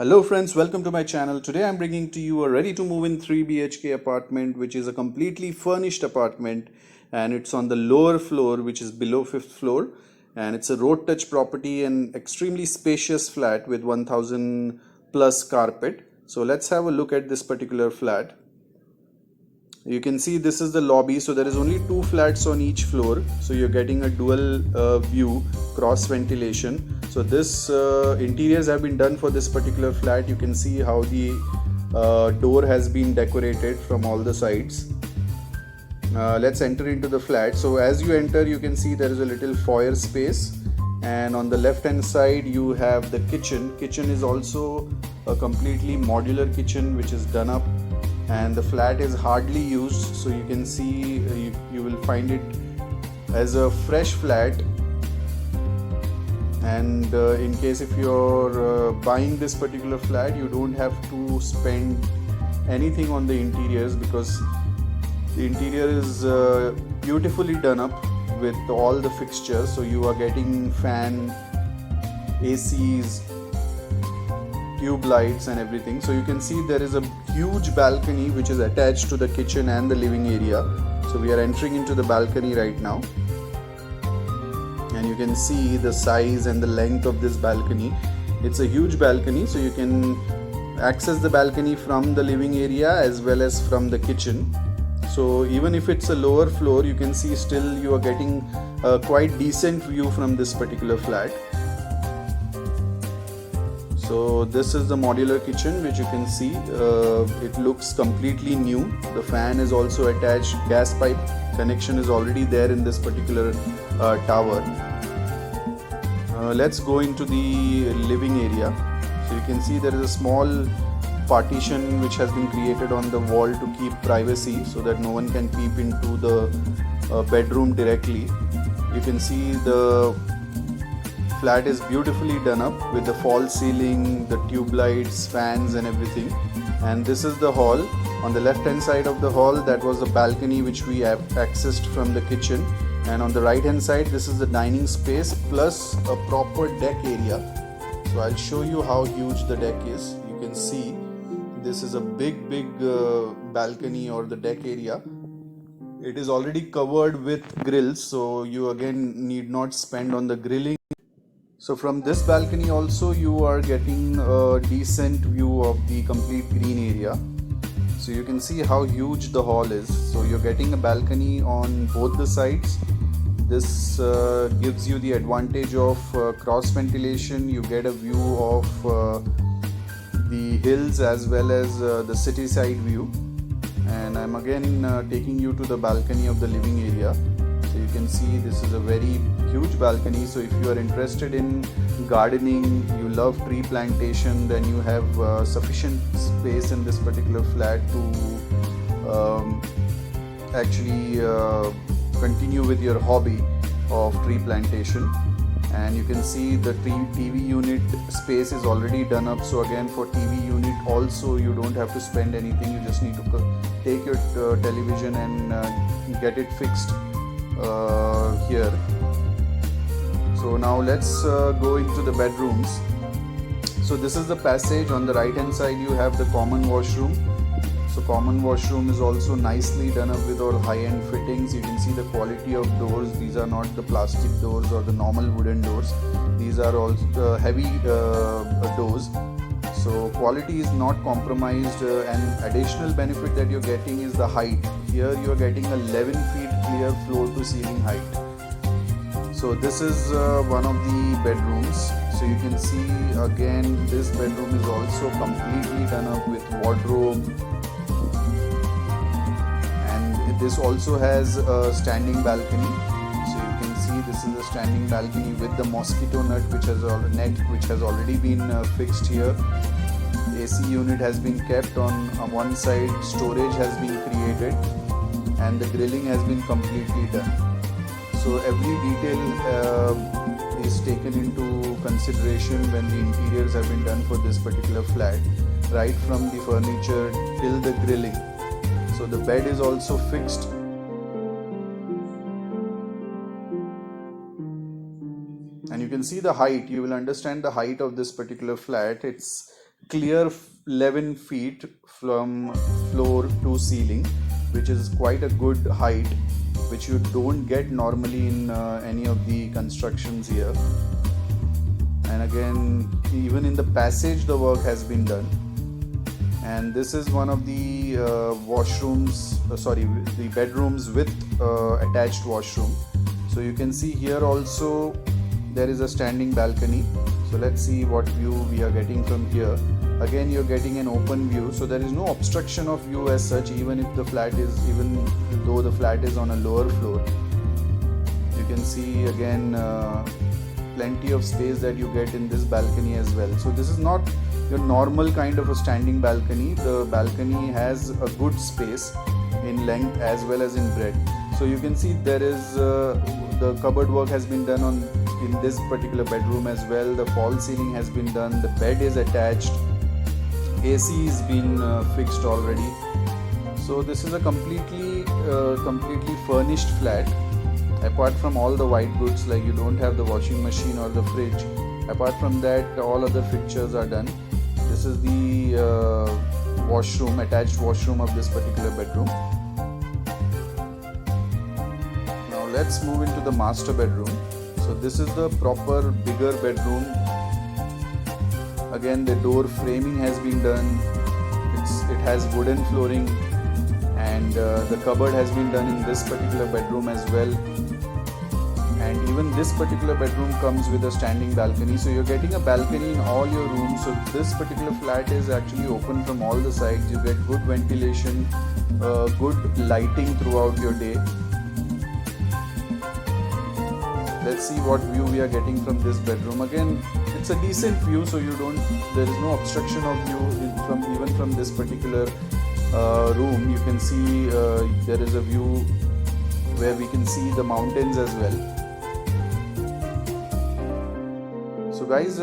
Hello friends, welcome to my channel. Today I'm bringing to you a ready to move in 3 BHK apartment, which is a completely furnished apartment, and it's on the lower floor, which is below 5th floor, and it's a road touch property and extremely spacious flat with 1000 plus carpet. So let's have a look at this particular flat. You can see this is the lobby, so there is only two flats on each floor, so you're getting a dual view cross ventilation. So this interiors have been done for this particular flat. You can see how the door has been decorated from all the sides. Let's enter into the flat. So as you enter, you can see there is a little foyer space, and on the left hand side you have the kitchen is also a completely modular kitchen which is done up, and the flat is hardly used, so you can see you will find it as a fresh flat. And in case if you're buying this particular flat, you don't have to spend anything on the interiors, because the interior is beautifully done up with all the fixtures. So you are getting fan, ACs, tube lights and everything. So you can see there is a huge balcony which is attached to the kitchen and the living area. So we are entering into the balcony right now, and you can see the size and the length of this balcony. It's a huge balcony, so you can access the balcony from the living area as well as from the kitchen. So even if it's a lower floor, you can see still you are getting a quite decent view from this particular flat. So this is the modular kitchen, which you can see it looks completely new. The fan is also attached, gas pipe connection is already there in this particular tower. Let's go into the living area. So you can see there is a small partition which has been created on the wall to keep privacy, so that no one can peep into the bedroom directly. You can see the flat is beautifully done up with the false ceiling, the tube lights, fans and everything. And this is the hall. On the left hand side of the hall, that was the balcony which we have accessed from the kitchen, and on the right hand side, this is the dining space plus a proper deck area. So I'll show you how huge the deck is. You can see this is a big balcony or the deck area. It is already covered with grills, so you again need not spend on the grilling. So from this balcony also you are getting a decent view of the complete green area. So you can see how huge the hall is. So you're getting a balcony on both the sides. This gives you the advantage of cross ventilation. You get a view of the hills as well as the city side view. And I'm again taking you to the balcony of the living area. So you can see this is a very huge balcony. So if you are interested in gardening, you love tree plantation, then you have sufficient space in this particular flat to actually continue with your hobby of tree plantation. And you can see the TV unit space is already done up. So again, for TV unit also you don't have to spend anything. You just need to take your television and get it fixed here. So now let's go into the bedrooms. So this is the passage. On the right hand side you have the common washroom. So common washroom is also nicely done up with all high-end fittings. You can see the quality of doors. These are not the plastic doors or the normal wooden doors. These are also heavy doors. So quality is not compromised, and additional benefit that you're getting is the height. Here you're getting 11 feet clear floor to ceiling height. So this is one of the bedrooms. So you can see again this bedroom is also completely done up with wardrobe, and this also has a standing balcony. So you can see this is a standing balcony with the mosquito net which has already been fixed here. AC unit has been kept on one side, storage has been created, and the grilling has been completely done. So every detail is taken into consideration when the interiors have been done for this particular flat, right from the furniture till the grilling. So the bed is also fixed. And you can see the height. You will understand the height of this particular flat. It's clear 11 feet from floor to ceiling, which is quite a good height, which you don't get normally in any of the constructions here. And again, even in the passage the work has been done. And this is one of the the bedrooms with attached washroom. So you can see here also there is a standing balcony. So let's see what view we are getting from here. Again, you're getting an open view, so there is no obstruction of view as such, even though the flat is on a lower floor. You can see again plenty of space that you get in this balcony as well. So this is not your normal kind of a standing balcony. The balcony has a good space in length as well as in breadth. So you can see there is the cupboard work has been done in this particular bedroom as well. The false ceiling has been done. The bed is attached. AC is been fixed already. So this is a completely furnished flat. Apart from all the white goods, like you don't have the washing machine or the fridge, apart from that all other fixtures are done. This is the attached washroom of this particular bedroom. Now let's move into the master bedroom. So this is the proper bigger bedroom. Again, the door framing has been done. It has wooden flooring, and the cupboard has been done in this particular bedroom as well. And even this particular bedroom comes with a standing balcony, so you're getting a balcony in all your rooms. So this particular flat is actually open from all the sides. You get good ventilation, good lighting throughout your day. Let's see what view we are getting from this bedroom. Again, it's a decent view, so there is no obstruction of view even from this particular room. You can see there is a view where we can see the mountains as well. So guys,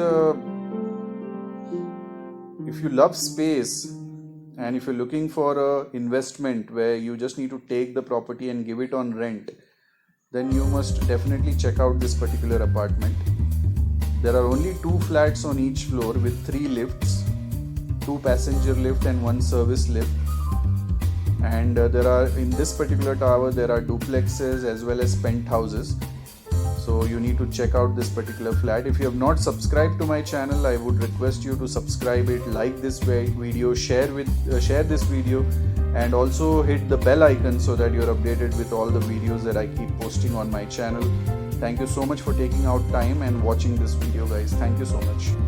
if you love space and if you're looking for a investment where you just need to take the property and give it on rent, then you must definitely check out this particular apartment. There are only 2 flats on each floor with 3 lifts, 2 passenger lift and 1 service lift. And in this particular tower there are duplexes as well as penthouses. So you need to check out this particular flat. If you have not subscribed to my channel, I would request you to subscribe it, like this video, share this video, and also hit the bell icon so that you're updated with all the videos that I keep posting on my channel. Thank you so much for taking out time and watching this video, guys. Thank you so much.